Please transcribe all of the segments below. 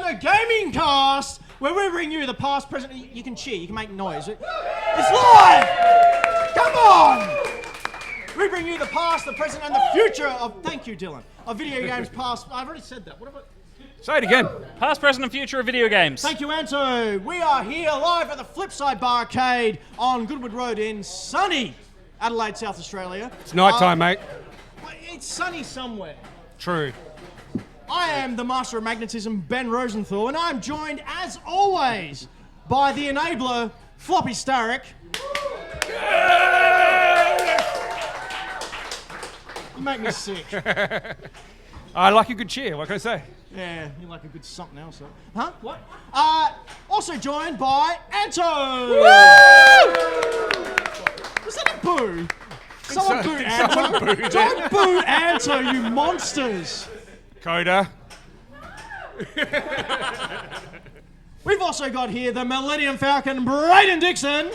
Dino Gaming Cast, where we bring you the past, present. You can cheer, you can make noise. It's live! Come on! We bring you the past, the present, and the future of. Thank you, Dylan. Of video games past. I've already said that. What about? Say it again. Past, present, and future of video games. Thank you, Anto. We are here live at the Flipside Barcade on Goodwood Road in sunny Adelaide, South Australia. It's night time, mate. It's sunny somewhere. True. I am the master of magnetism, Ben Rosenthal, and I'm joined, as always, by the enabler, Floppy Starrick. You make me sick. I like a good cheer, what can I say? Yeah, you like a good something else, though. Huh? What? Also joined by Anto! Woo! Was that a boo? Someone boo Anto! Don't boo Anto, you monsters! Coda. We've also got here the Millennium Falcon, Brayden Dixon. Woo!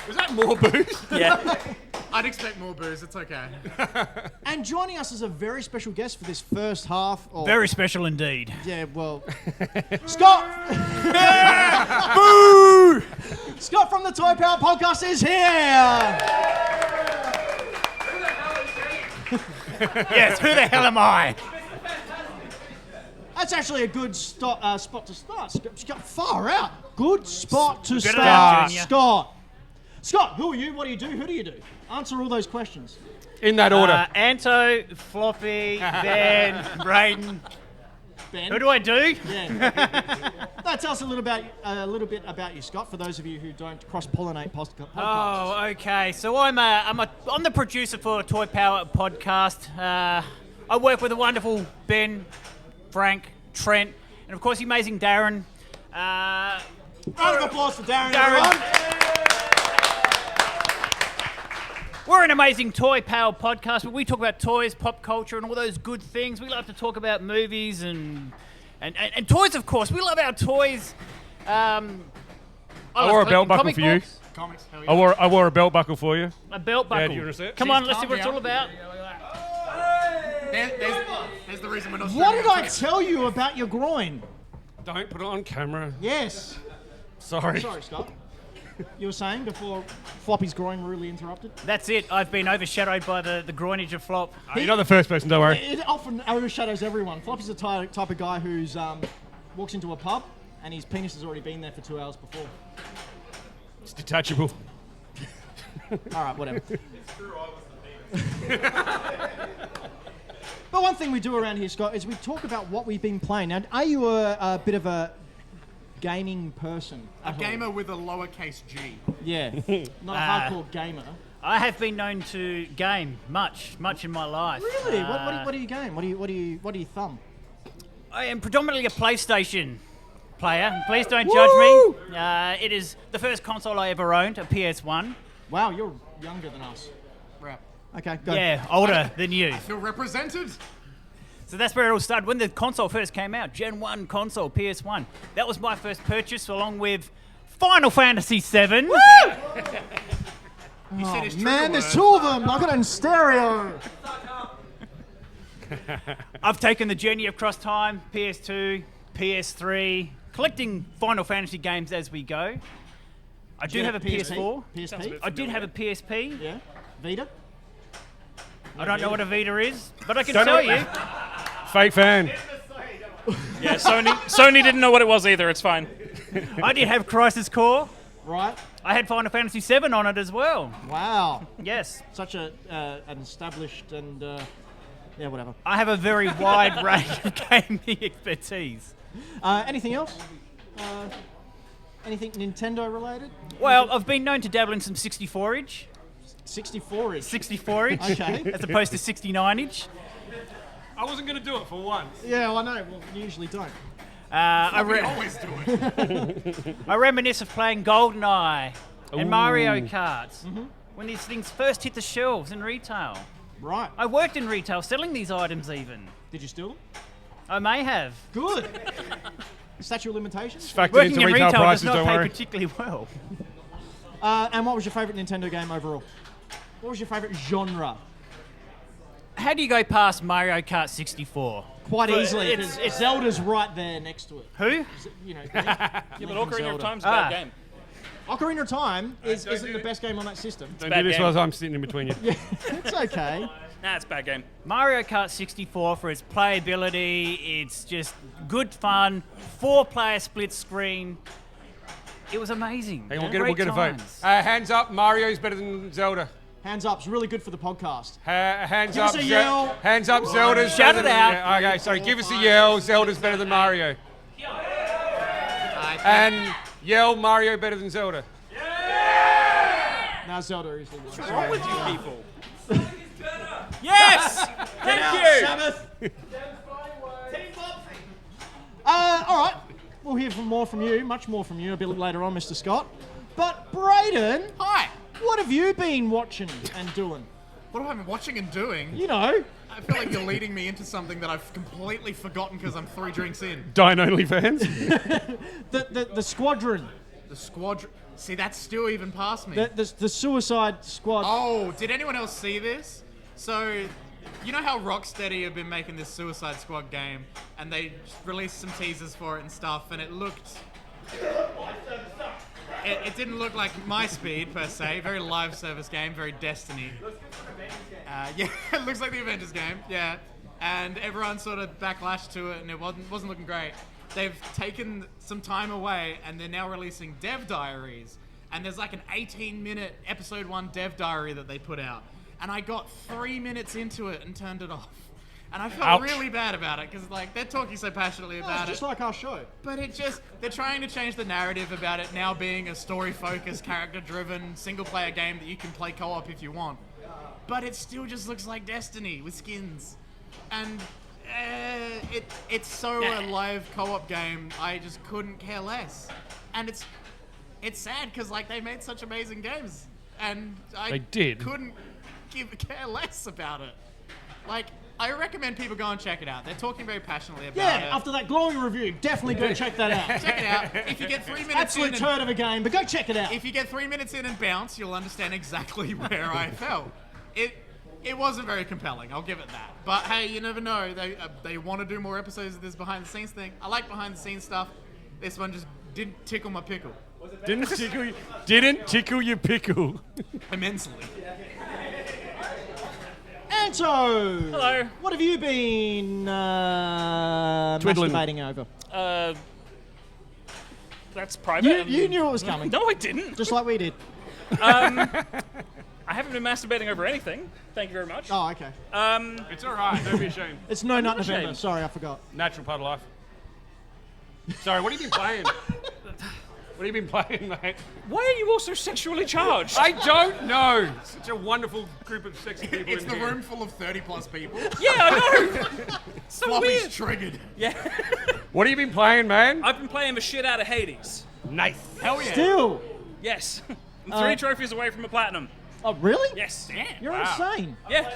Was that more booze? Yeah. I'd expect more booze, it's okay. And joining us as a very special guest for this first half of... Very special indeed. Yeah, well... Scot! Boo! Scot from the Toy Power Podcast is here! Yes, who the hell am I? That's actually a good spot to start. Scott, far out. Good spot to Good start, Junior. Scott. Scott, who are you? What do you do? Who do you do? Answer all those questions. In that order. Anto, Floppy, Ben, Brayden. Ben? Who do I do? Yeah. Tell us a little bit about you, Scott, for those of you who don't cross-pollinate podcasts. Oh, okay. So I'm the producer for Toy Power Podcast. I work with the wonderful Ben, Frank, Trent, and of course the amazing Darren. Round of applause for Darren, everyone. We're an amazing Toy Power podcast where we talk about toys, pop culture, and all those good things. We love to talk about movies and toys, of course. We love our toys. I wore a belt buckle for you. Comics, hell yeah. I wore a belt buckle for you. A belt buckle. Yeah, do you want to see it? Come on, let's see what it's all about. There's the reason we're not What did streaming I tell you about your groin? Don't put it on camera. Yes. Sorry. Sorry, Scott. You were saying before Floppy's groin rudely interrupted? That's it. I've been overshadowed by the groinage of Flop. You're not the first person, don't worry. It often overshadows everyone. Floppy's the type of guy who's walks into a pub and his penis has already been there for 2 hours before. It's detachable. All right, whatever. But one thing we do around here, Scott, is we talk about what we've been playing. Now, are you a bit of a gaming person? A gamer with a lowercase g. Yeah, not a hardcore gamer. I have been known to game much in my life. Really? What do you game? What do you thumb? I am predominantly a PlayStation player. Please don't judge me. It is the first console I ever owned, a PS1. Wow, you're younger than us. Rap. Okay, go. Yeah, older than you. Feel represented? So that's where it all started. When the console first came out, Gen 1 console, PS1. That was my first purchase, along with Final Fantasy VII. You said his trigger Man, there's word. 2 of them. I got it in stereo. I've taken the journey across time, PS2, PS3, collecting Final Fantasy games as we go. I do have a PS4. PSP? I did have a PSP. Yeah. Vita? I don't know what a Vita is, but I can Don't tell know- you. Fake fan. Yeah, Sony didn't know what it was either, it's fine. I did have Crisis Core. Right. I had Final Fantasy VII on it as well. Wow. Yes. Such an established and yeah, whatever. I have a very wide range of gaming expertise. Anything else? Anything Nintendo related? Well, I've been known to dabble in some 64-inch. 64-inch. 64-inch. Okay. As opposed to 69-inch. I wasn't going to do it for once. Yeah, well, I know. Well, you usually don't. We always do it. I reminisce of playing GoldenEye and Mario Kart when these things first hit the shelves in retail. Right. I worked in retail selling these items even. Did you steal them? I may have. Good. Statute of limitations? Factored Working into in retail retail prices, does not don't pay worry. particularly well. And what was your favourite Nintendo game overall? What was your favourite genre? How do you go past Mario Kart 64? quite But easily. it's- 'Cause Zelda's right there next to it. Who? You know, Yeah, but Ocarina of Zelda. Time's a bad game. Ocarina of Time isn't the best game on that system. Don't bad do this game. while I'm sitting in between you. It's okay. Nah, it's a bad game. Mario Kart 64 for its playability. It's just good fun. 4-player split screen. It was amazing. Hang on, Great we'll get a vote. times. Hands up, Mario's better than Zelda. Hands up's really good for the podcast. Hands Give up, us a yell. Hands up, Zelda's Shout better it than- out. yeah, okay, sorry, give us a yell. Zelda's better than Mario. And yell Mario better than Zelda. Now Zelda is the What's wrong with you people? Yes! Thank you! Sabbath. All right. We'll hear more from you, much more from you a bit later on, Mr. Scott. But Brayden, Hi. what have you been watching and doing? What have I been watching and doing? You know, I feel like you're leading me into something that I've completely forgotten because I'm 3 drinks in. Dine only fans. the squadron, The squadron. See, that's still even past me. the Suicide Squad. Oh, did anyone else see this? So, you know how Rocksteady have been making this Suicide Squad game, and they released some teasers for it and stuff, and it looked... It didn't look like My Speed, per se. Very live service game, very Destiny. Yeah, it looks like the Avengers game, yeah. And everyone sort of backlashed to it, and it wasn't looking great. They've taken some time away, and they're now releasing dev diaries. And there's like an 18-minute episode 1 dev diary that they put out. And I got 3 minutes into it and turned it off. And I felt Ouch. really bad about it, because like they're talking so passionately It's about just it. like our show. But they're trying to change the narrative about it now being a story-focused, character-driven, single-player game that you can play co-op if you want. But it still just looks like Destiny with skins. And it's so a live co-op game, I just couldn't care less. And it's sad, because like they made such amazing games. And I They did. couldn't care less about it. Like, I recommend people go and check it out. They're talking very passionately about Yeah, it. after that glowing review, definitely go check that out. Check it out. If you get 3 minutes Absolute in, and, turd of a game, but go check it out. if you get 3 minutes in and bounce, you'll understand exactly where I felt. It wasn't very compelling. I'll give it that. But hey, you never know. They want to do more episodes of this behind the scenes thing. I like behind the scenes stuff. This one just didn't tickle my pickle Didn't tickle your pickle. immensely. Anto! Hello. What have you been Twiddling. masturbating over? That's private. You knew it was coming. No, I didn't. Just like we did. I haven't been masturbating over anything. Thank you very much. Oh, okay. It's all right. Don't be ashamed. It's No Nut November. ashamed. Sorry, I forgot. Natural part of life. Sorry, what have you been playing? What have you been playing, mate? Why are you all so sexually charged? I don't know. Such a wonderful group of sexy people It's in the here. room full of 30-plus people. Yeah, I know. So Floppy's weird. triggered. Yeah. What have you been playing, man? I've been playing the shit out of Hades. Nice. Hell yeah. Still. Yes. I'm 3 trophies away from a platinum. Oh, really? Yes. You're insane. Yeah.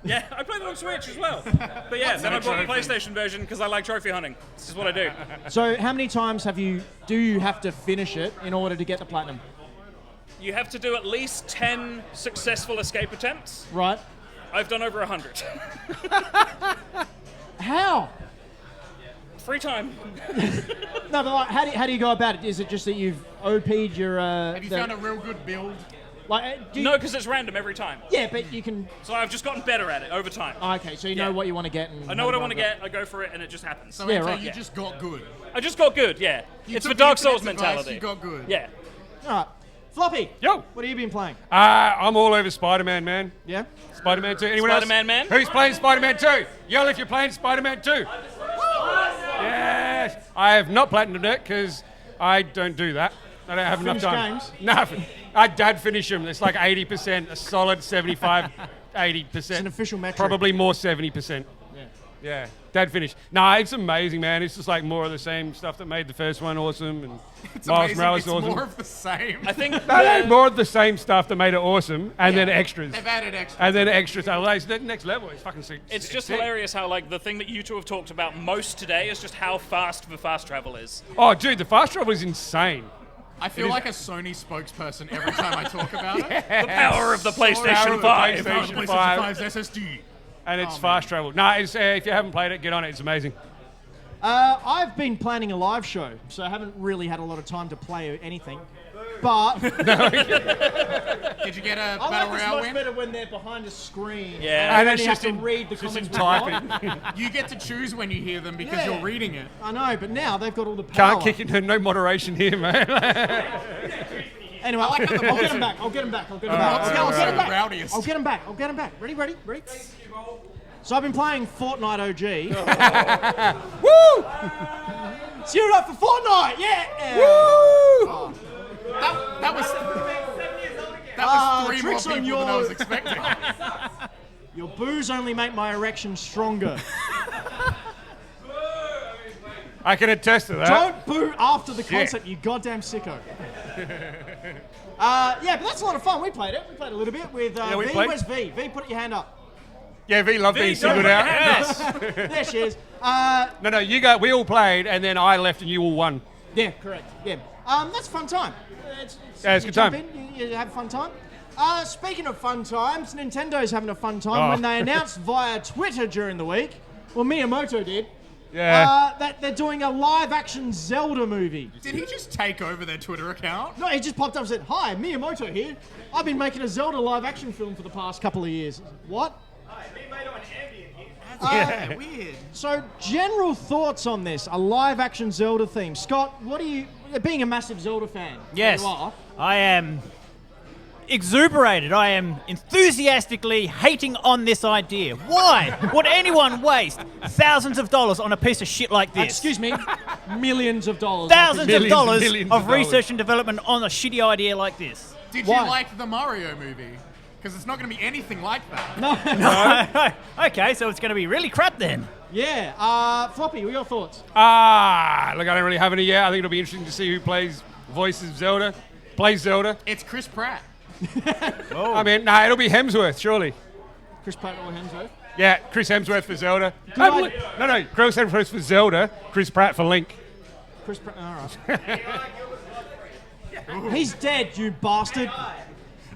Yeah, I played it on Switch as well. But yeah, then I bought the PlayStation version because I like trophy hunting. This is what I do. So, how many times do you have to finish it in order to get the platinum? You have to do at least 10 successful escape attempts. Right? I've done over 100. How? Free time. No, but like, how do you go about it? Is it just that you've OP'd your? Have you found a real good build? like? Do you, No, because it's random every time. Yeah, but you can. So I've just gotten better at it over time. Oh, okay, so you know Yeah. what you want to get. And I know what I want to get, I go for it, and it just happens. So Yeah, Anto, right. you Yeah. just got good. I just got good, yeah. You It's took the Dark the Souls internet's advice, mentality. you got good. Yeah. All right, Floppy. Yo. What have you been playing? I'm all over Spider-Man, man. Yeah. Spider-Man 2. Anyone Spider-Man, else? man? Who's playing Spider-Man 2? Yell if you're playing Spider-Man 2. Yes. I have not platinumed it because I don't do that. I don't have enough Finish time. games? No, I dad finish them. It's like 80%, a solid 75, 80%. It's an official metric. Probably more 70%. Yeah, dad finish. Nah, it's amazing, man. It's just like more of the same stuff that made the first one awesome, and It's Miles amazing. Morales It's awesome. more of the same. I think No, more of the same stuff that made it awesome, and then extras. They've added extra. And then extras. So like, the next level is fucking sick. it's just sick. hilarious how, like, the thing that you two have talked about most today is just how fast the fast travel is. Oh, dude, the fast travel is insane. I feel like a Sony spokesperson every time I talk about it. The power of the PlayStation Power of the 5. PlayStation PlayStation 5. 5's SSD. And it's fast travel. No, it's, if you haven't played it, get on it. It's amazing. I've been planning a live show, so I haven't really had a lot of time to play anything. But Did you get a I Battle like this Royale much win? better when they're behind a screen. Yeah. And And then it's you have just to in- read the just in comments. typing. You get to choose when you hear them because Yeah. you're reading it. I know, but now they've got all the power. Can't kick it. No moderation here, man. Anyway, I like how the I'll get mods him are- back. I'll get him back. Mods are rowdiest. I'll get him back. Ready? So I've been playing Fortnite OG. Woo! Cheer it up for Fortnite! Yeah! Woo! That was three more tricks on people than I was yours. expecting. Your boos only make my erection stronger. I can attest to that. Don't boo after the concert, you goddamn sicko. Yeah, but that's a lot of fun. We played it. We played a little bit with we V. played. Where's V? V, put your hand up. Yeah, V loved being don't singled put out. your hand Yes. There she is. No, we all played, and then I left, and you all won. Yeah, correct. Yeah. That's a fun time. It's you a good jump time. in, you have a fun time. Speaking of fun times, Nintendo's having a fun time Oh. when they announced via Twitter during the week, well, Miyamoto did, Yeah. that they're doing a live-action Zelda movie. Did he just take over their Twitter account? No, he just popped up and said, "Hi, Miyamoto here. I've been making a Zelda live-action film for the past couple of years." What? Yeah, weird. So, general thoughts on this, a live-action Zelda theme. Scott, what do you, being a massive Zelda fan, Yes, you are, I am exuberated. I am enthusiastically hating on this idea. Why would anyone waste thousands of dollars on a piece of shit like this? excuse me, millions of dollars. Thousands Millions of dollars millions of of dollars. research and development on a shitty idea like this. Did Why? you like the Mario movie? Because it's not going to be anything like that. Okay, so it's going to be really crap then. Yeah, Floppy, what are your thoughts? Look, I don't really have any yet. I think it'll be interesting to see who voices Zelda. Plays Zelda. It's Chris Pratt. I mean, it'll be Hemsworth, surely. Chris Pratt or Hemsworth? Yeah, Chris Hemsworth for Zelda. idea. No, Chris Hemsworth for Zelda. Chris Pratt for Link. Chris Pratt, all right. He's dead, you bastard.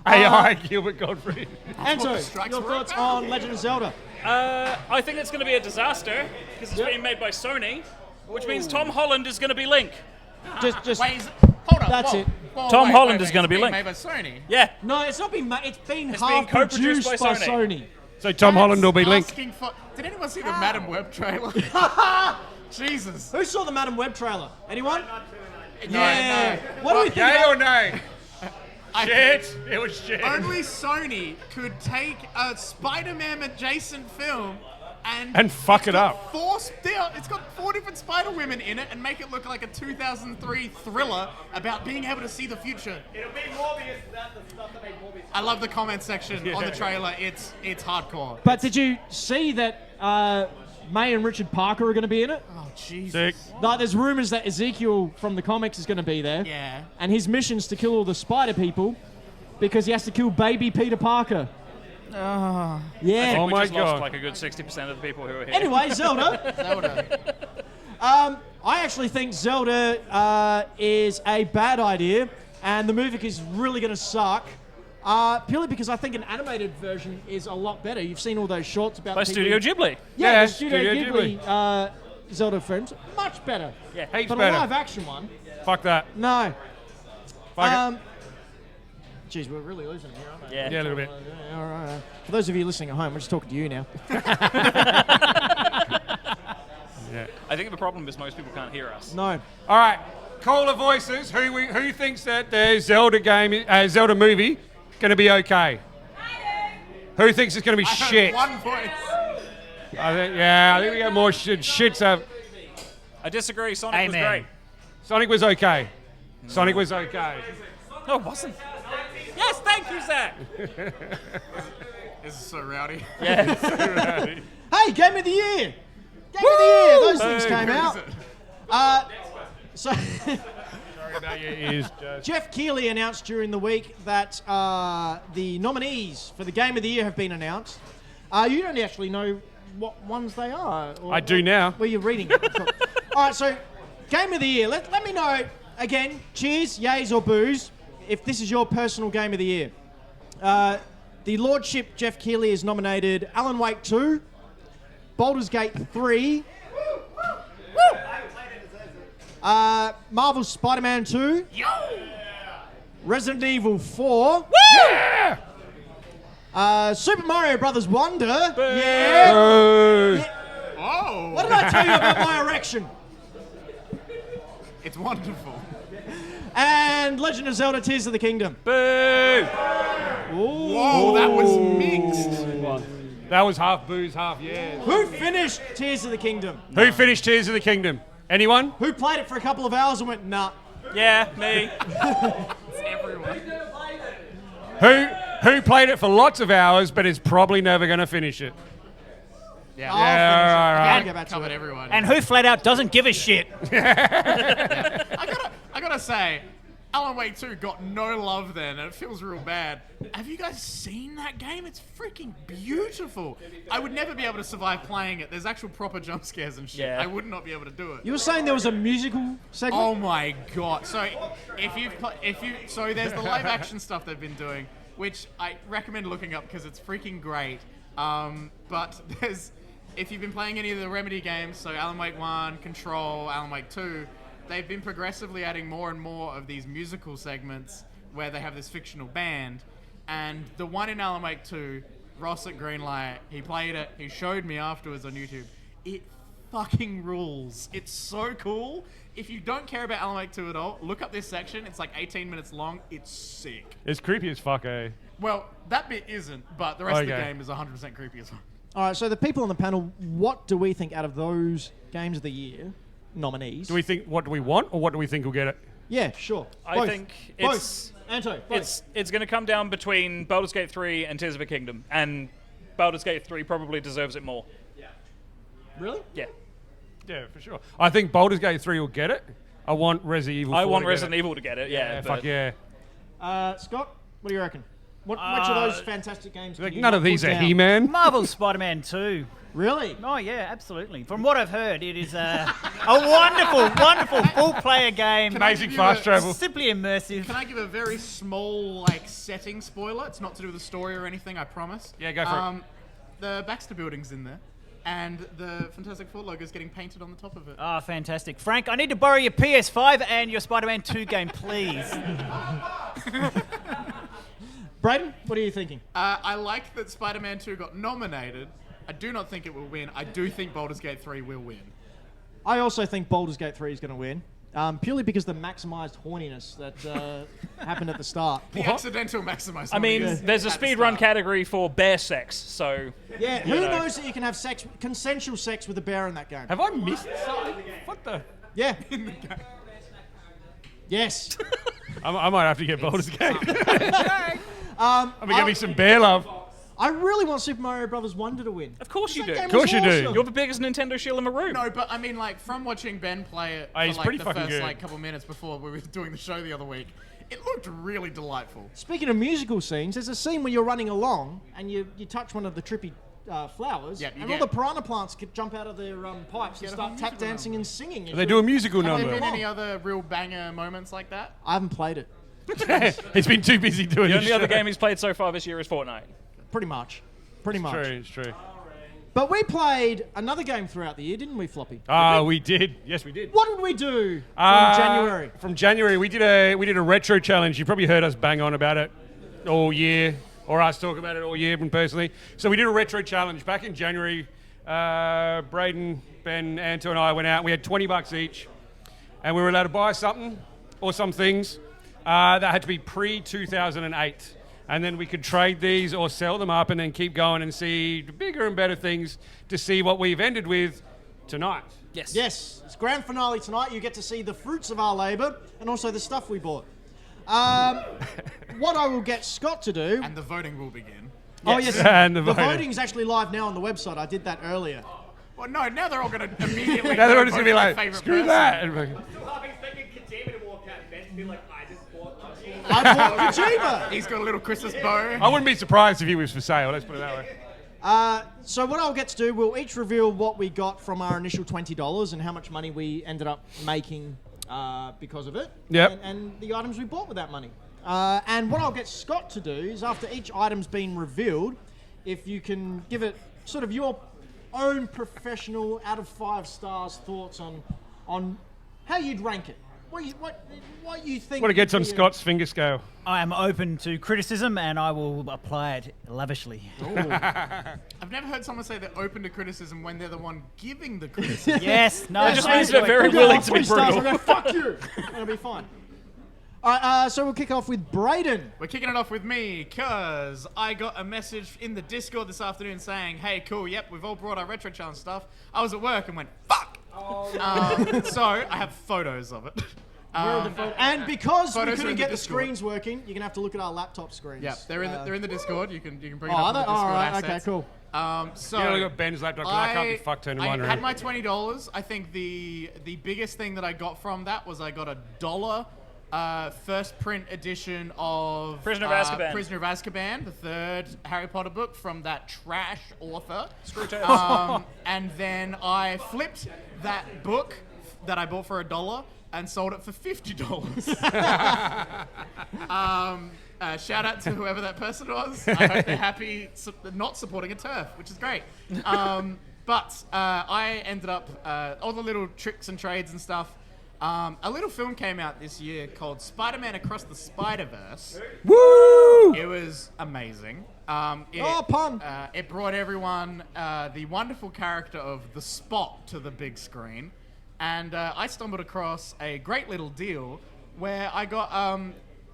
AI Gilbert Godfrey. Anto, strikes your were thoughts about. on Legend of Zelda? I think it's going to be a disaster because it's being made by Sony, which means Tom Holland is going to be Link. Just Wait, hold up. That's whoa. it. Whoa, Tom wait, Holland wait, is gonna it's be being Link. made by Sony. Yeah. no, it's not been. It's been It's half being co-produced produced by by Sony. So Tom Holland will be Link. Asking for, did anyone see the Madam Web trailer? Jesus. Who saw the Madam Web trailer? Anyone? No. What do we think? Yay about- or nay? Shit. It was shit. Only Sony could take a Spider-Man adjacent film And fuck it up. It's got 4 different Spider Women in it and make it look like a 2003 thriller about being able to see the future. It'll be Morbius. That's the stuff that made Morbius. I love the comment section on the trailer. It's hardcore. But did you see that May and Richard Parker are going to be in it? Oh Jesus. Sick. Like, there's rumors that Ezekiel from the comics is going to be there. Yeah. And his mission's to kill all the spider people because he has to kill baby Peter Parker. Yeah. Oh we my just lost God. like a good 60% of the people who are here. Anyway, Zelda. Zelda. I actually think Zelda is a bad idea, and the movie is really going to suck. Purely because I think an animated version is a lot better. You've seen all those shorts about by people- Studio Ghibli. Yeah, Yeah, the Studio Ghibli Zelda films, much better. Yeah. Heaps But better. a live action one, Fuck that. no. Fuck it. Geez, we're really losing here, aren't we? Yeah. Yeah, a little bit. All right. For those of you listening at home, we're just talking to you now. I think the problem is most people can't hear us. No. All right. Caller voices. Who thinks that the Zelda movie going to be okay? Who thinks it's going to be shit? One voice. I think we got more shits up. I disagree. Sonic was Amen. great. Sonic was okay. Sonic was okay. No, it wasn't. Yes, thank you, Zach. This is so rowdy. Hey, Game of the Year! Game of the Year! Those things came out. So Sorry about your ears, Joe. Jeff Keighley announced during the week that the nominees for the Game of the Year have been announced. You don't actually know what ones they are. Or, I do now. Well, you're reading it. All right, so Game of the Year. Let me know, again, cheers, yays or boos, if this is your personal Game of the Year. The Lordship Jeff Keighley is nominated Alan Wake 2, Baldur's Gate 3, Marvel's Spider-Man 2, Resident Evil 4, Super Mario Brothers Wonder. Yeah. Oh! What did I tell you about my erection? It's wonderful. And Legend of Zelda Tears of the Kingdom. Boo! Whoa, that was mixed. That was half booze, half yeah. Who finished Tears of the Kingdom? Who finished Tears of the Kingdom? Anyone? Who played it for a couple of hours and went, nah. Yeah, me. Everyone. Who played it for lots of hours but is probably never going to finish it? Yeah. I'll Yeah, finish it. right, I right. can't get back to Covered it. everyone. And who flat out doesn't give a shit? I gotta say, Alan Wake 2 got no love then, and it feels real bad. Have you guys seen that game? It's freaking beautiful. I would never be able to survive playing it. There's actual proper jump scares and shit. Yeah. I would not be able to do it. You were saying there was a musical segment? Oh my god! So so there's the live action stuff they've been doing, which I recommend looking up because it's freaking great. But if you've been playing any of the Remedy games, so Alan Wake 1, Control, Alan Wake 2, they've been progressively adding more and more of these musical segments where they have this fictional band. And the one in Alan Wake 2, Ross at Greenlight, he played it, he showed me afterwards on YouTube. It fucking rules. It's so cool. If you don't care about Alan Wake 2 at all, look up this section. It's like 18 minutes long. It's sick. It's creepy as fuck, eh? Well, that bit isn't, but the rest of the Okay. game is 100% creepy as well. All right, so the people on the panel, what do we think out of those Games of the Year nominees? Do we think, what do we want, or what do we think will get it? Yeah, sure. I Both. think Both. it's Anto, both. it's going to come down between Baldur's Gate 3 and Tears of a Kingdom, and Baldur's Gate 3 probably deserves it more. Really? Yeah. Yeah, for sure. I think Baldur's Gate 3 will get it. I want Resident Evil 4 I want to get Resident it. Evil to get it, yeah. Yeah, but fuck yeah. Scott, what do you reckon? Which of those fantastic games? Like, can you none of put these are down? He-Man. Marvel's Spider-Man 2. Really? Oh, yeah, absolutely. From what I've heard, it is a wonderful, wonderful full-player game. Amazing give fast it- travel. Simply immersive. Can I give a very small, setting spoiler? It's not to do with the story or anything, I promise. Yeah, go for it. The Baxter Building's in there, and the Fantastic Four logo is getting painted on the top of it. Oh, fantastic. Frank, I need to borrow your PS5 and your Spider-Man 2 game, please. Brayden, what are you thinking? I like that Spider-Man 2 got nominated. I do not think it will win. I do think Baldur's Gate 3 will win. I also think Baldur's Gate 3 is going to win, purely because of the maximised horniness that happened at the start. The accidental maximizer. I mean, there's a speedrun category for bear sex, so... Yeah, who knows that you can have consensual sex with a bear in that game? Have I missed something? What the? Yeah. Yes. I might have to get Baldur's Gate. I'm going to give me some bear love. I really want Super Mario Brothers Wonder to win. Of course you do. That game Of course was you do. awesome. You're the biggest Nintendo shill in the room. No, but I mean, from watching Ben play it for he's pretty the fucking first good. couple minutes before we were doing the show the other week, it looked really delightful. Speaking of musical scenes, there's a scene where you're running along and you touch one of the trippy flowers, Yep, you and get- all the piranha plants could jump out of their pipes and Get a start whole tap musical dancing number. and singing. It's They do a really- musical Have there number. been any other real banger moments like that? I haven't played it. He's been too busy doing The this only other show. game he's played so far this year is Fortnite. Pretty much. Pretty much. True, it's true. But we played another game throughout the year, didn't we, Floppy? Ah, we did. Yes, we did. What did we do from January? From January, we did a retro challenge. You probably heard us bang on about it all year, or us talk about it all year, personally. So we did a retro challenge back in January. Braden, Ben, Anto, and I went out. We had $20 each, and we were allowed to buy something or some things that had to be pre-2008. And then we could trade these or sell them up and then keep going and see bigger and better things to see what we've ended with tonight. Yes. Yes, it's grand finale tonight. You get to see the fruits of our labour and also the stuff we bought. What I will get Scott to do... And the voting will begin. Oh, yes. And the the voting. voting's actually live now on the website. I did that earlier. Well, no, now they're all going to immediately. Now they're all vote just for going to be their like, favourite screw person. that. And fucking- I'm expecting Kojima to walk out and Ben to be like, I just bought one. I bought Kojima! He's got a little Christmas bow. I wouldn't be surprised if he was for sale. Let's put it that way. So what I'll get to do, we'll each reveal what we got from our initial $20 and how much money we ended up making because of it. Yep. And the items we bought with that money. And what I'll get Scott to do is after each item's been revealed, if you can give it sort of your own professional out of 5 stars thoughts on how you'd rank it. What you think? What it gets on Scott's finger scale. I am open to criticism and I will apply it lavishly. I've never heard someone say they're open to criticism when they're the one giving the criticism. Yes, no. It just means they're very willing to be Stars, brutal. I'll go, fuck you. It'll be fine. All right, so we'll kick off with Brayden. We're kicking it off with me because I got a message in the Discord this afternoon saying, hey, cool, yep, we've all brought our Retro Challenge stuff. I was at work and went, fuck! So I have photos of it. And because we Photos are couldn't in get the the Discord. screens working, you're going to have to look at our laptop screens. Yeah, they're in the Discord. You can bring it Oh, up are in the they? Discord All right, assets. okay, cool. So Yeah, look at Ben's laptop. 'Cause I can't be fucked turning mine I around. had my $20. I think the biggest thing that I got from that was I got $1 first print edition of Prisoner of Azkaban. Prisoner of Azkaban, the 3rd Harry Potter book from that trash author. Screwtails. And then I flipped that book that I bought for $1 and sold it for $50. Shout out to whoever that person was. I hope they're happy not supporting a turf, which is great. But I ended up, all the little tricks and trades and stuff. A little film came out this year called Spider-Man Across the Spider-Verse. Woo! It was amazing. Pun! It brought everyone the wonderful character of the Spot to the big screen. And I stumbled across a great little deal where I got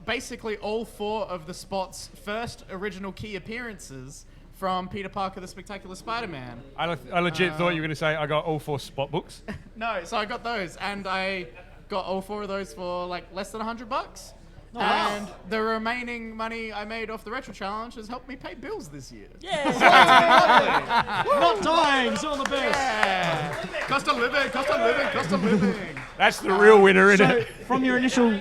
basically all 4 of the Spot's first original key appearances from Peter Parker, the Spectacular Spider-Man. I legit thought you were going to say I got all 4 Spot books. No, so I got those, and I got all 4 of those for like less than $100. Oh, wow. And the remaining money I made off the Retro Challenge has helped me pay bills this year. Not dying, it's all the best. Yeah. Cost of living, cost of living, cost of living. That's the real winner, isn't So it? from your initial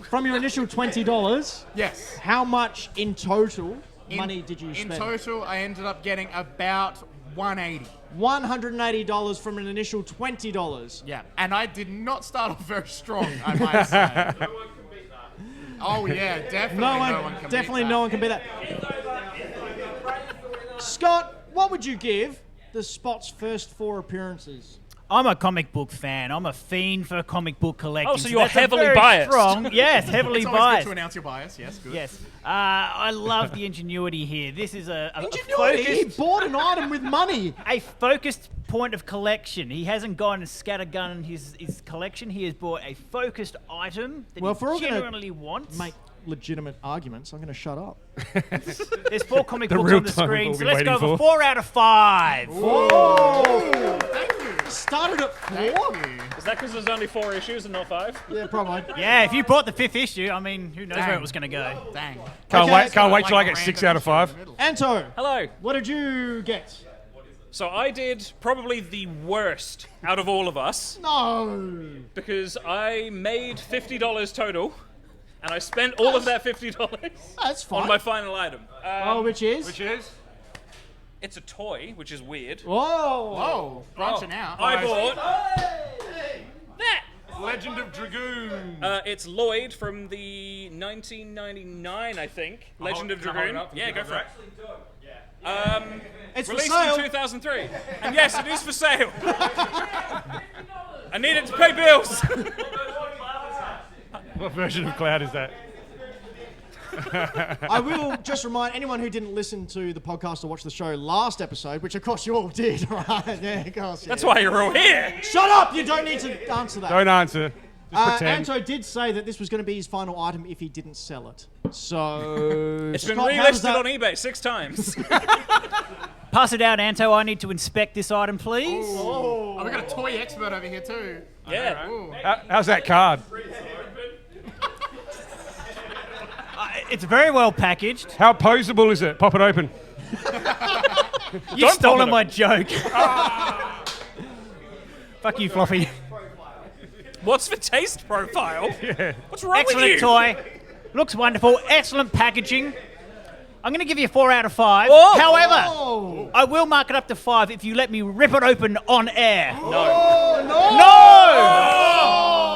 $20, Yes. how much in total money did you spend? In total, I ended up getting about $180. $180 from an initial $20. Yeah, and I did not start off very strong, I might say. Oh yeah, definitely no one can Definitely beat no that. one can beat that. Scott, what would you give the Spot's first 4 appearances? I'm a comic book fan. I'm a fiend for comic book collecting. Oh, so you're that's a heavily very biased. Strong, yes, heavily It's always biased. good to announce your bias. Yes, good. Yes, I love the ingenuity here. This is a Ingenuity! He focused, bought an item with money. a focused point of collection. He hasn't gone and scattergun his collection. He has bought a focused item that Well, if we're all he gonna genuinely wants. Make legitimate arguments. I'm going to shut up. There's 4 comic The books real on the time screen, we'll so be let's go waiting for for. 4 out of 5. Started at 4? Is that because there's only 4 issues and not 5? Yeah, probably. Yeah, if you bought the 5th issue, I mean, who knows where Dang. it was going to go. Dang. Can't Okay, wait till I Like get a 6 random out of 5. issue in the middle. Anto, Hello. what did you get? So I did probably the worst out of all of us No. because I made $50 total, and I spent all of that $50 That's fine. on my final item. Which is? Which is? It's a toy, which is weird. Whoa. Oh, branching out. I bought that. Legend of Dragoon. It's Lloyd from the 1999, I think. Legend of can I hold it Dragoon. up? Yeah, go for it. It's for Released sale. in 2003. And yes, it is for sale. I need it to pay bills. What version of Cloud is that? I will just remind anyone who didn't listen to the podcast or watch the show last episode, which of course you all did, right? Yeah, of course. That's why you're all here. Shut up! You don't need to answer that. Don't answer. Just pretend. Anto did say that this was going to be his final item if he didn't sell it. So It's been Scott, how does relisted that- on eBay 6 times. Pass it out, Anto. I need to inspect this item, please. Oh, we got a toy expert over here too. Yeah. Ooh. How's that card? It's very well packaged. How poseable is it? Pop it open. You've stolen it my joke. Fuck you, Floppy. What's the taste profile? What's wrong with Excellent you? toy. Looks wonderful. Excellent packaging. I'm going to give you a 4 out of 5. Whoa. However, Oh, I will mark it up to 5 if you let me rip it open on air. No. no! No!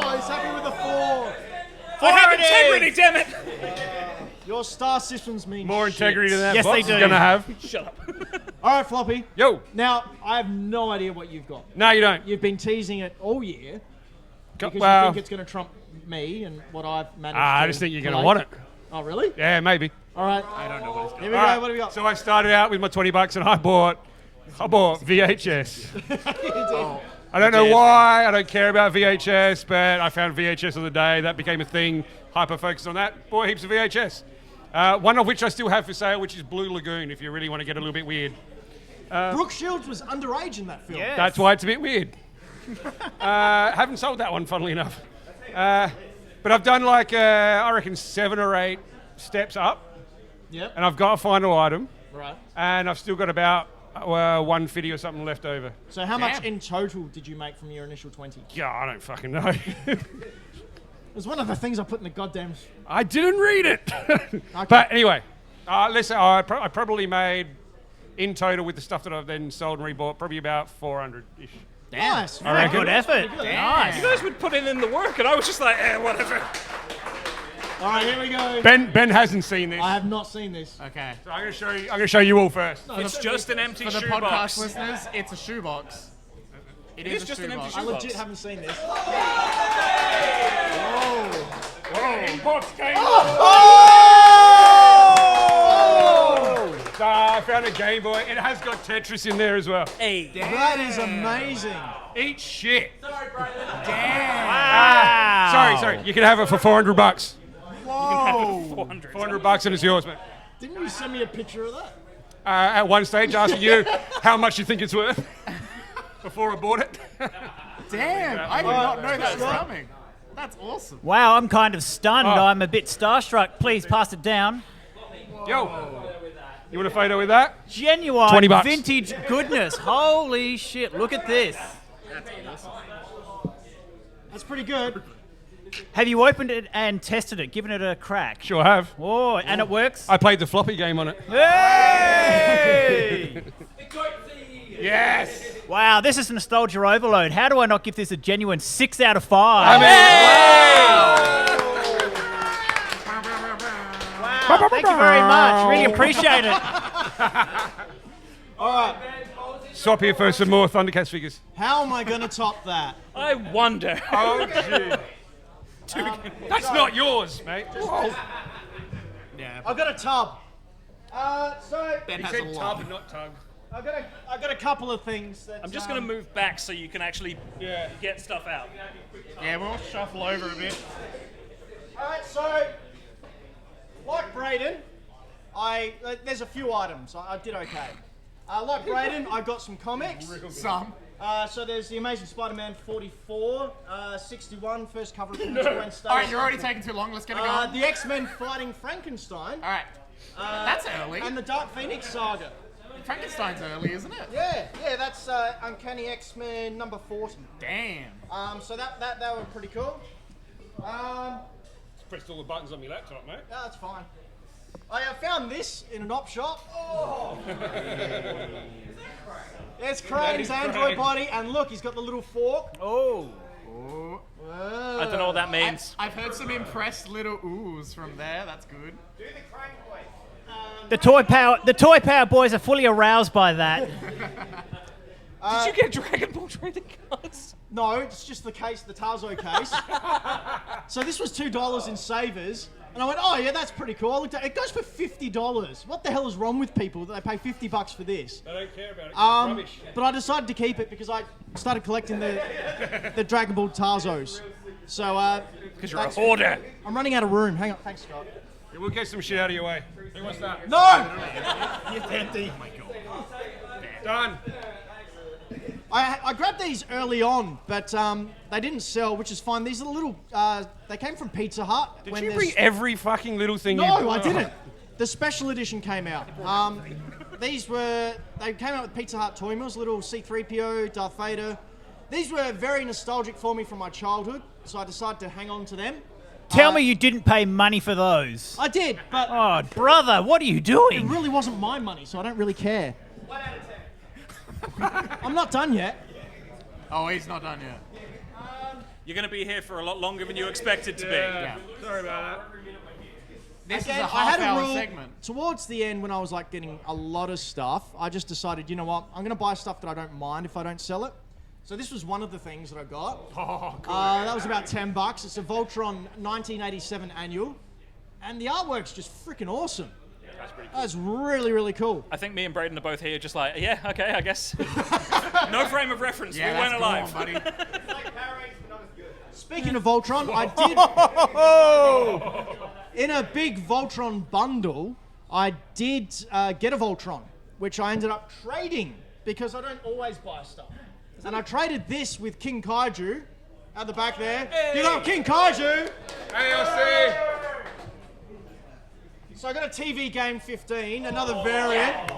Oh, he's happy with the 4. I have integrity, damn it! Your star systems mean More shit. integrity than that Yes, box they is do. going to have. Shut up. All right, Floppy. Yo. Now, I have no idea what you've got. No, you don't. You've been teasing it all year because you Well, think it's going to trump me and what I've managed to I just think you're going to collate. want it. Oh, really? Yeah, maybe. All right. I don't know what he's got. Here we All go. right, What do we got? So I started out with my $20 and I bought VHS. I don't know why. I don't care about VHS, but I found VHS of the day. That became a thing. Hyper focused on that. Bought heaps of VHS. One of which I still have for sale, which is Blue Lagoon, if you really want to get a little bit weird. Brooke Shields was underage in that film. Yes. That's why it's a bit weird. Haven't sold that one, funnily enough. But I've done like, I reckon, 7 or 8 steps up, Yep. and I've got a final item, Right. and I've still got about 150 or something left over. So how much Damn. in total did you make from your initial 20? Yeah, I don't fucking know. It was one of the things I put in the goddamn... I didn't read it. But anyway, listen, I probably made, in total with the stuff that I've then sold and rebought, probably about 400-ish. Nice. I reckon. Good effort. Nice. You guys would put in the work, and I was just like, whatever. All right, here we go. Ben hasn't seen this. I have not seen this. Okay. So I'm going to show you all first. It's just an empty For the shoebox. podcast listeners, it's a shoebox. It is is just a an empty shoebox. I shoebox. legit haven't seen this. So I found a Game Boy. It has got Tetris in there as well. Hey. That is amazing. Eat shit. Wow. Sorry. You can have it for $400. Whoa. 400. $400 and it's yours, mate. Didn't you send me a picture of that? At one stage, asking you how much you think it's worth before I bought it. Damn, I did not know that was coming. That's awesome. Wow, I'm kind of stunned. Oh. I'm a bit starstruck. Please pass it down. Yo, you want a photo with that? Genuine $20. vintage goodness. Holy shit, look at this. That's pretty good. Have you opened it and tested it, given it a crack? Sure have. Oh, and it works? I played the floppy game on it. Hey! Yes. Wow, this is nostalgia overload. How do I not give this a genuine 6 out of 5? Wow, thank you very much. Really appreciate it. Swap here for some more Thundercats figures. How am I going to top that? I wonder. Oh, gee. That's not yours, mate. Yeah, I've got a tub. So Ben has a lot. not tug. I've got a couple of things. That, I'm just going to move back so you can actually get stuff out. Yeah, we'll shuffle over a bit. All right, so like Braden, there's a few items. I did okay. Like Braden, I got some comics. Some. So there's the Amazing Spider-Man 44, 61, first cover appearance Wednesday. All right, you're already taking too long. Let's get it going. The X-Men fighting Frankenstein. All right. That's early. And the Dark Phoenix saga. Frankenstein's early, isn't it? Yeah, that's Uncanny X-Men number 40. Damn. So that were pretty cool. Pressed all the buttons on your laptop, mate. No, that's fine. I found this in an op shop. Oh. There's Crane's Android body, and look, he's got the little fork. Oh. I don't know what that means. I've heard some impressed little oohs from there. That's good. The Toy Power boys are fully aroused by that. Did you get Dragon Ball trading cards? No, it's just the case, the Tarzo case. So this was $2 in Savers, and I went, oh yeah, that's pretty cool. I looked at it, it goes for $50. What the hell is wrong with people that they pay $50 for this? I don't care about it. It's rubbish. But I decided to keep it because I started collecting the Dragon Ball Tarzos. So Because you're a hoarder. I'm running out of room. Hang on, thanks, Scott. Yeah, we'll get some shit out of your way. Who wants that? No! It's empty. Done. I grabbed these early on, but they didn't sell, which is fine. These are the little, they came from Pizza Hut. Did you bring every fucking little thing you No, I didn't. The special edition came out. They came out with Pizza Hut toy meals, little C-3PO, Darth Vader. These were very nostalgic for me from my childhood, so I decided to hang on to them. Tell me you didn't pay money for those. I did, but Oh, brother, what are you it doing? really wasn't my money, so I don't really care. 1 out of 10. I'm not done yet. Oh, he's not done yet. You're going to be here for a lot longer than you expected to be. Yeah. Sorry about This Again, is a I had a half-hour rule segment. towards the end when I was like getting a lot of stuff. I just decided, you know what? I'm gonna buy stuff that I don't mind if I don't sell it. So this was one of the things that I got. that. Oh, cool. That was about $10. It's a Voltron 1987 annual, and the artwork's just freaking awesome. That's pretty cool. That's really, really cool. I think me and Braden are both here just like, yeah, okay, I guess. No frame of reference. Yeah, we went that's alive. cool, buddy. Speaking of Voltron, I did in a big Voltron bundle. I did get a Voltron, which I ended up trading because I don't always buy stuff. And I traded this with King Kaiju at the back there. Give up King Kaiju! ALC. So I got a TV Game 15, another variant.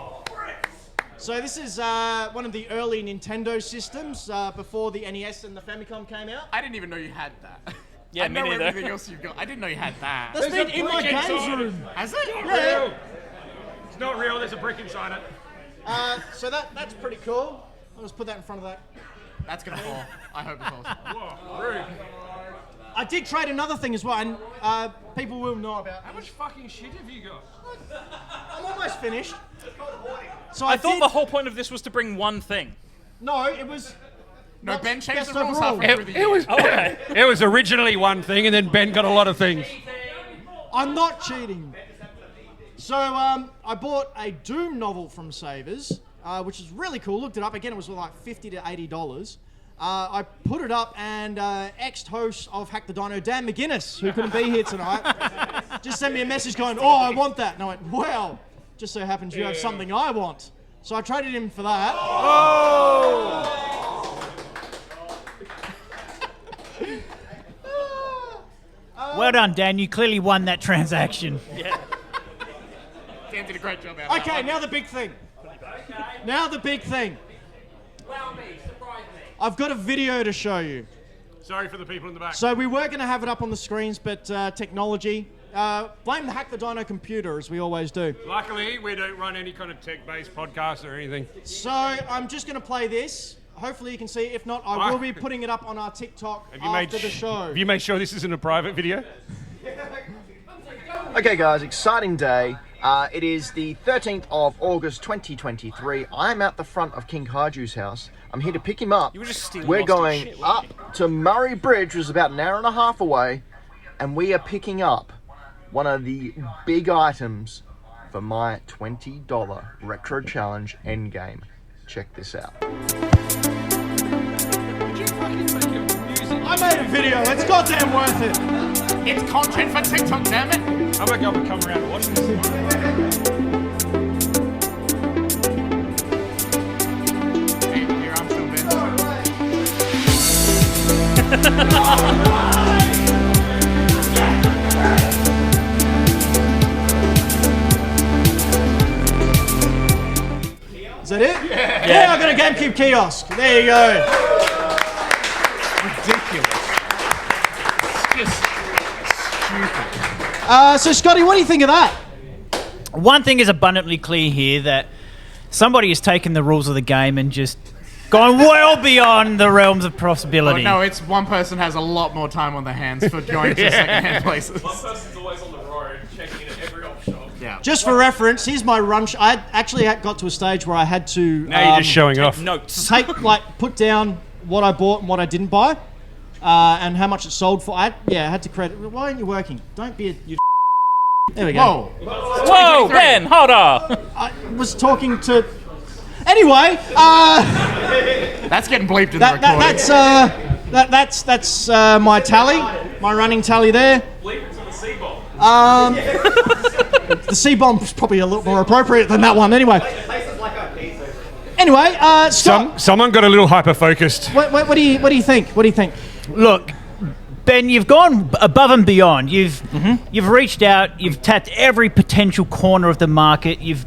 So this is one of the early Nintendo systems before the NES and the Famicom came out. I didn't even know you had that. Yeah, I me know neither. everything else you've got. I didn't know you had that. That's been in my brick games inside. room. Has it? Yeah. It's not real. There's a brick inside it. So that's pretty cool. I'll just put that in front of that. That's gonna fall. I hope it falls. Whoa, rude. I did trade another thing as well, and people will know about. How much fucking shit have you got? I'm almost finished. So I thought the whole point of this was to bring one thing. No, it was. No, Ben changed best the rules overall. halfway through the year. It was. Okay. It was originally one thing, and then Ben got a lot of things. I'm not cheating. So I bought a Doom novel from Savers, which is really cool. Looked it up again. It was like $50 to $80. I put it up, and ex-host of Hack the Dino, Dan McGuinness, who couldn't be here tonight, just sent me a message going, "Oh, I want that." And I went, "Well, just so happens you have something I want." So I traded him for that. Well done, Dan. You clearly won that transaction. Dan did a great job out of Okay, now the big thing. Now the big thing. I've got a video to show you. Sorry for the people in the back. So we were going to have it up on the screens, but technology. Blame the Hack the Dino computer, as we always do. Luckily, we don't run any kind of tech-based podcast or anything. So I'm just going to play this. Hopefully you can see it. If not, I will be putting it up on our TikTok after the show. Have you made sure this isn't a private video? Okay guys, exciting day. It is the 13th of August 2023. I'm at the front of King Kaiju's house. I'm here to pick him up. You were just stealing We're Austin's going shit, weren't up to Murray Bridge, which is about an hour and a half away, and we are picking up one of the big items for my $20 Retro Challenge endgame. Check this out. I made a video. It's goddamn worth it. It's content for TikTok, damn it. I'm going to come around and watch this. Hey, here, I'm still Ben. Is that it? Yeah, I got a GameCube kiosk. There you go. Ridiculous. It's just stupid. So Scotty, what do you think of that? One thing is abundantly clear here, that somebody has taken the rules of the game and just gone well beyond the realms of Oh, possibility. no, it's one person has a lot more time on their hands for going to second-hand places. person's always on the road, checking in at every op shop. Yeah. Just for reference, here's my run. I actually got to a stage where I had to Now you're just showing off. Notes. put down what I bought and what I didn't buy, and how much it sold for. I had to credit. Why aren't you working? Don't be a. There we go. Whoa. Whoa, Ben, hold up. I was talking to. Anyway, That's getting bleeped in the recording. that's my tally, my running tally there. Bleep it to the C-bomb. The C-bomb's probably a little more appropriate than that one. Anyway, Scott, Someone got a little hyper-focused. what do you think? What do you think? Look, Ben, you've gone above and beyond. You've reached out. You've tapped every potential corner of the market. You've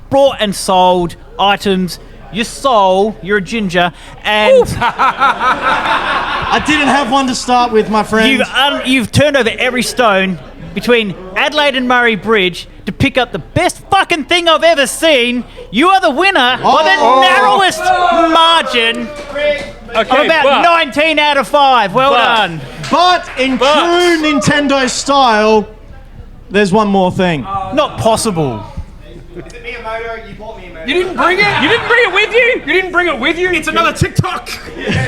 brought and sold items. Your soul, you're a ginger, and I didn't have one to start with, my friend. you've turned over every stone between Adelaide and Murray Bridge to pick up the best fucking thing I've ever seen. You are the winner by the narrowest margin I'm about 19 out of 5. Well done. But in true Nintendo style, there's one more thing. Not possible. Is it Miyamoto? You bought Miyamoto. You didn't bring it? You didn't bring it with you? You didn't bring it with you? It's another TikTok.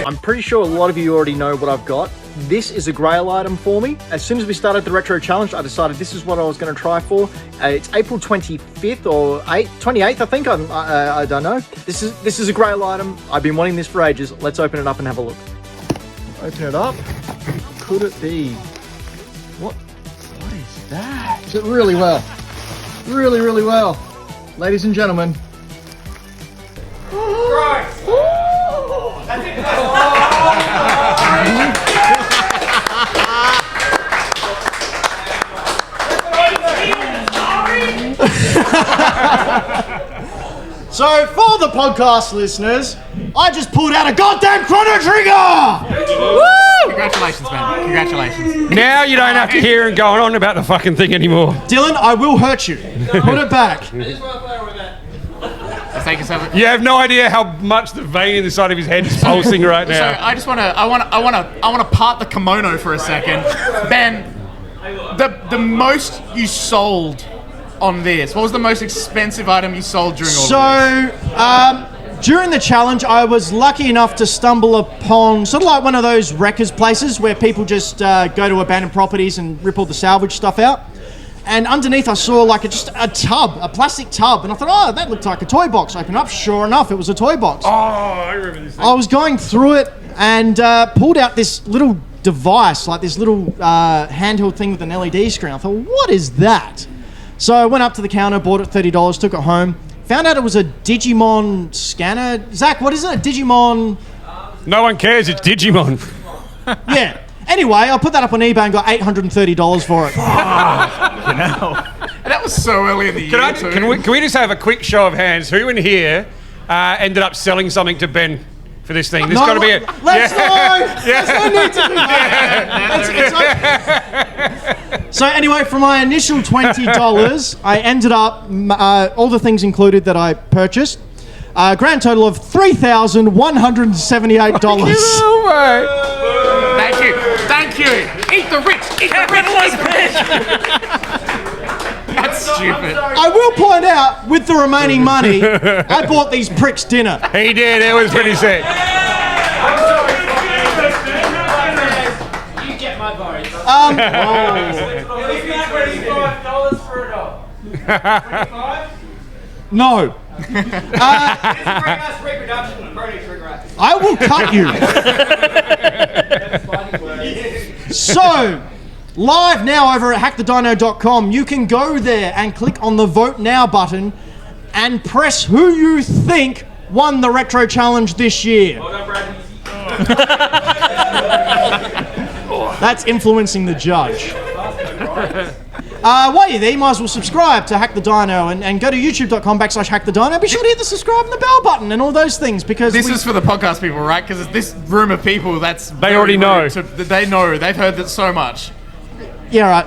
I'm pretty sure a lot of you already know what I've got. This is a grail item for me. As soon as we started the Retro Challenge, I decided this is what I was going to try for. It's April 25th or 28th, I think. I don't know. This is a grail item. I've been wanting this for ages. Let's open it up and have a look. Open it up. Could it be? What is that? Is it really well? Really, really well. Ladies and gentlemen. So, for the podcast listeners, I just pulled out a goddamn Chrono Trigger! Woo! Congratulations, man. Congratulations. Now you don't have to hear him going on about the fucking thing anymore. Dylan, I will hurt you. Put it back. Let's take yourself. You have no idea how much the vein in the side of his head is pulsing right So now. I just want to part the kimono for a second. Ben, the most you sold on this, what was the most expensive item you sold during all of this? So, during the challenge, I was lucky enough to stumble upon sort of like one of those wreckers places where people just go to abandoned properties and rip all the salvage stuff out. And underneath I saw like just a tub, a plastic tub, and I thought, oh, that looked like a toy box. Open up, sure enough, it was a toy box. Oh, I remember this thing. I was going through it and pulled out this little device, like this little handheld thing with an LED screen. I thought, what is that? So I went up to the counter, bought it $30, took it home. Found out it was a Digimon scanner. Zach, what is it? A Digimon? No one cares, it's Digimon. Yeah. Anyway, I put that up on eBay and got $830 for it. That was so early in the year. Can we just have a quick show of hands? Who in here ended up selling something to Ben for this thing? There's got to be a... Let's go! There's no need to do that. So anyway, for my initial $20, I ended up, all the things included that I purchased, a grand total of $3,178. Thank you. Eat the rich. That's stupid. I will point out, with the remaining money, I bought these pricks dinner. He did, it was pretty sick. You get my vote. $25 for a dog. 25? No. This is bring us reproduction of Chrono Trigger. I will cut you. So, live now over at hackthedino.com, you can go there and click on the Vote Now button and press who you think won the Retro Challenge this year. Well done, Brad. That's influencing the judge. While you're there, you might as well subscribe to Hack the Dino and go to youtube.com/hackthedino. Be sure to hit the subscribe and the bell button and all those things because This is for the podcast people, right? Because this room of people, that's They already know. They know. They've heard that so much. Yeah, right.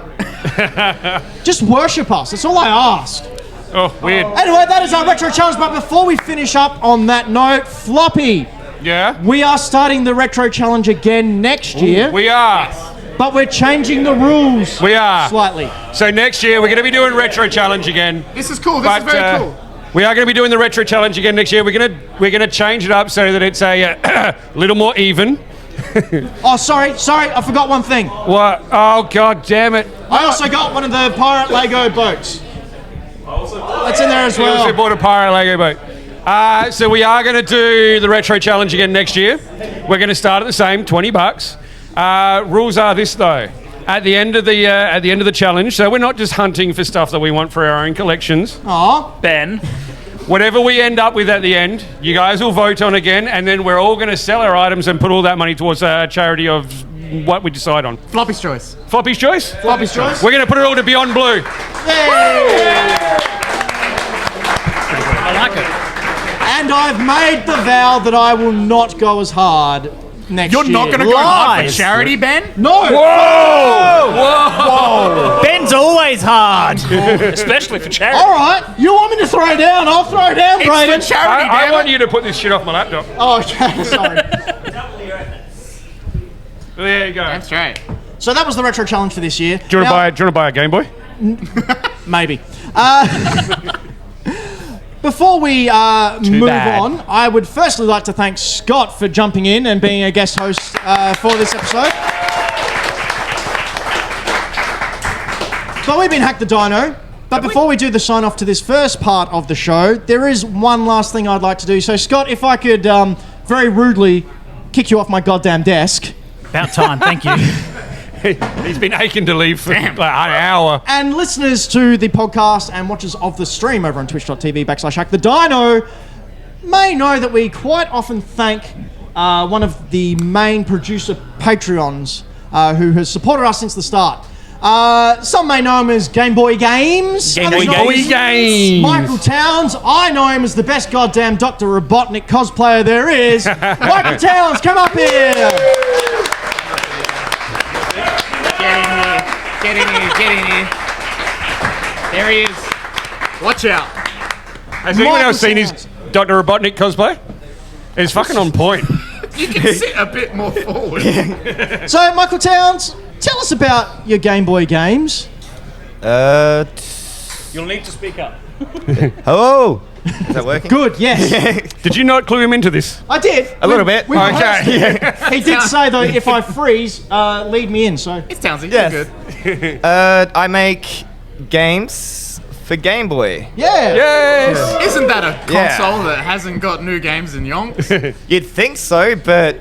Just worship us. That's all I ask. Oh, weird. Anyway, that is our Retro Challenge. But before we finish up on that note, Floppy, Yeah? we are starting the Retro Challenge again next year. We are. But we're changing the rules We are. slightly. So next year, we're going to be doing Retro Challenge again. This is cool. This is very cool. We are going to be doing the Retro Challenge again next year. We're going to change it up so that it's a little more even. Oh, sorry, I forgot one thing. What? Oh, god damn it. I also got one of the pirate Lego boats. That's in there as We also well. bought a pirate Lego boat. So we are going to do the Retro Challenge again next year. We're going to start at the same, $20. Rules are this though. At the end of the challenge, so we're not just hunting for stuff that we want for our own collections. Aw. Ben. Whatever we end up with at the end, you guys will vote on again, and then we're all going to sell our items and put all that money towards a charity of what we decide on. Floppy's choice. Floppy's choice? Floppy's choice. We're going to put it all to Beyond Blue. Yay! I like it. And I've made the vow that I will not go as hard next year. You're not going to go hard for Lies. charity, Ben? No! Ben's always hard. Especially for charity. All right, you want me to throw down? I'll throw down, It's Brayden. for charity, I damn want it. you to put this shit off my laptop. Oh, okay, sorry. So there you go. That's right. So that was the retro challenge for this year. Do you want to buy a Game Boy? Maybe. Before we move on, I would firstly like to thank Scott for jumping in and being a guest host for this episode. But we've been Hack the Dino. But before we do the sign off to this first part of the show, there is one last thing I'd like to do. So, Scott, if I could very rudely kick you off my goddamn desk. About time, thank you. He's been aching to leave for like an hour. And listeners to the podcast and watchers of the stream over on twitch.tv/Hack the Dino may know that we quite often thank one of the main producer Patreons who has supported us since the start. Some may know him as Game Boy Games. Game Boy Games. Michael Towns. I know him as the best goddamn Dr. Robotnik cosplayer there is. Michael Towns, come up here. Get in here. There he is. Watch out. Has anyone else seen his Dr. Robotnik cosplay? It's fucking on point. You can sit a bit more forward. So, Michael Towns, tell us about your Game Boy games. You'll need to speak up. Hello. Is that working? Good, yes. Did you not clue him into this? I did. A little bit. Okay. He did say, though, if I freeze, lead me in, so... It's Townsy. Yes. You're good. I make games for Game Boy. Yeah. Yes. Isn't that a Yeah. console that hasn't got new games in yonks? You'd think so, but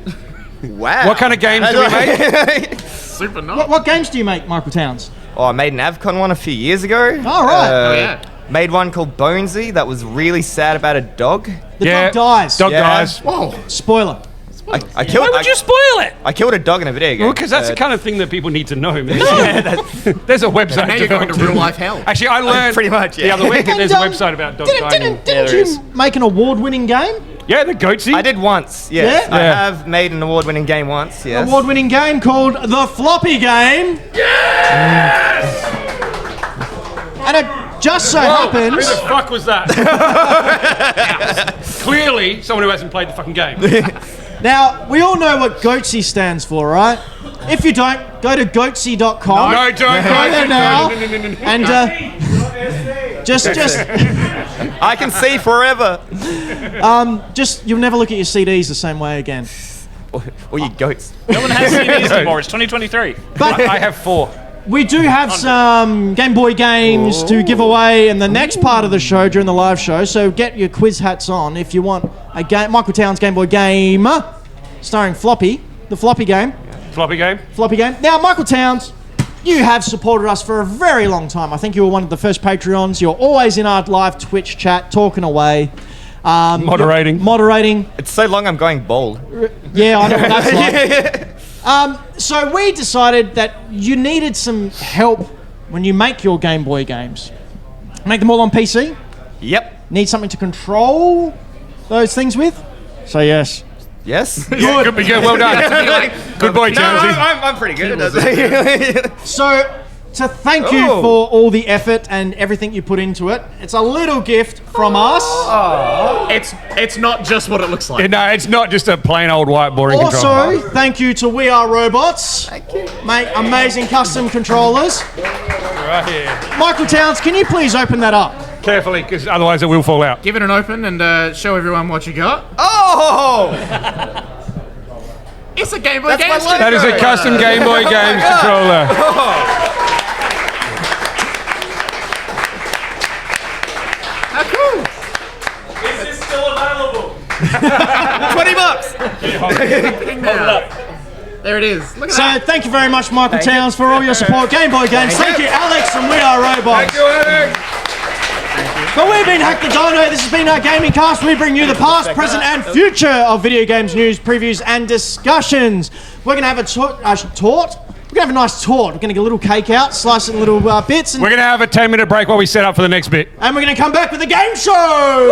wow. What kind of games do we make? Super not. What games do you make, Michael Towns? Oh, I made an Avcon one a few years ago. All right. Oh, yeah. Made one called Bonesy that was really sad about a dog. The dog dies. Dog Yeah. dies. Whoa. Spoiler. I killed. Why would you spoil it? I killed a dog in a video game. Well, because that's the kind of thing that people need to know, man. There's a website. Now you're going to developed. real life hell. Actually, I learned pretty much, yeah. the other week that there's a And, website about dogs dying. Didn't there you is. make an award-winning game? Yeah, the Goatsy. I did once. Yes. Yeah? I Yeah. have made an award-winning game once. Yes. Award-winning game called The Floppy Game. Yes! And it just so happens... Who the fuck was that? Clearly, someone who hasn't played the fucking game. Now, we all know what Goatsy stands for, right? If you don't, go to goatsy.com. No, don't. Go there now. And just I can see forever. you'll never look at your CDs the same way again. Or you goats. No one has CDs anymore. It's 2023. But I have 4. we do have some Game Boy games to give away in the next part of the show during the live show. So get your quiz hats on if you want a game, Michael Towns Game Boy game starring Floppy, the Floppy Game. Floppy game. Floppy Game. Now, Michael Towns, you have supported us for a very long time. I think you were one of the first Patreons. You're always in our live Twitch chat, talking away. Moderating. Moderating. It's so long I'm going bald. Yeah, I know what that's like. So we decided that you needed some help when you make your Game Boy games. Make them all on PC? Yep. Need something to control those things with? So yes. Yes. Yeah, good, well done. Good boy, No, Townsy. I'm pretty good at it. So, to thank you Oh. for all the effort and everything you put into it, it's a little gift from us. It's not just what it looks like. No, it's not just a plain old white boring controller. Also, thank you to We Are Robots. Make amazing custom controllers. Right here. Michael Towns, can you please open that up? Carefully, because otherwise it will fall out. Give it an open and show everyone what you got. Oh! It's a Game Boy That's my Games. logo. That is a custom Game Boy Games controller. How cool. Is this still available? $20. There it is. Look at So, that. thank you very much, Michael Towns, for all your support. Game Boy Games. Thank you, Alex from We Are Robots. But we've been Hack the Dino. This has been our gaming cast. We bring you the past, present, and future of video games news, previews, and discussions. We're going to have a tort. We're going to have a nice tort. We're going to get a little cake out, slice it in little bits, and We're going to have a 10-minute break while we set up for the next bit. we're going to come back with a game show.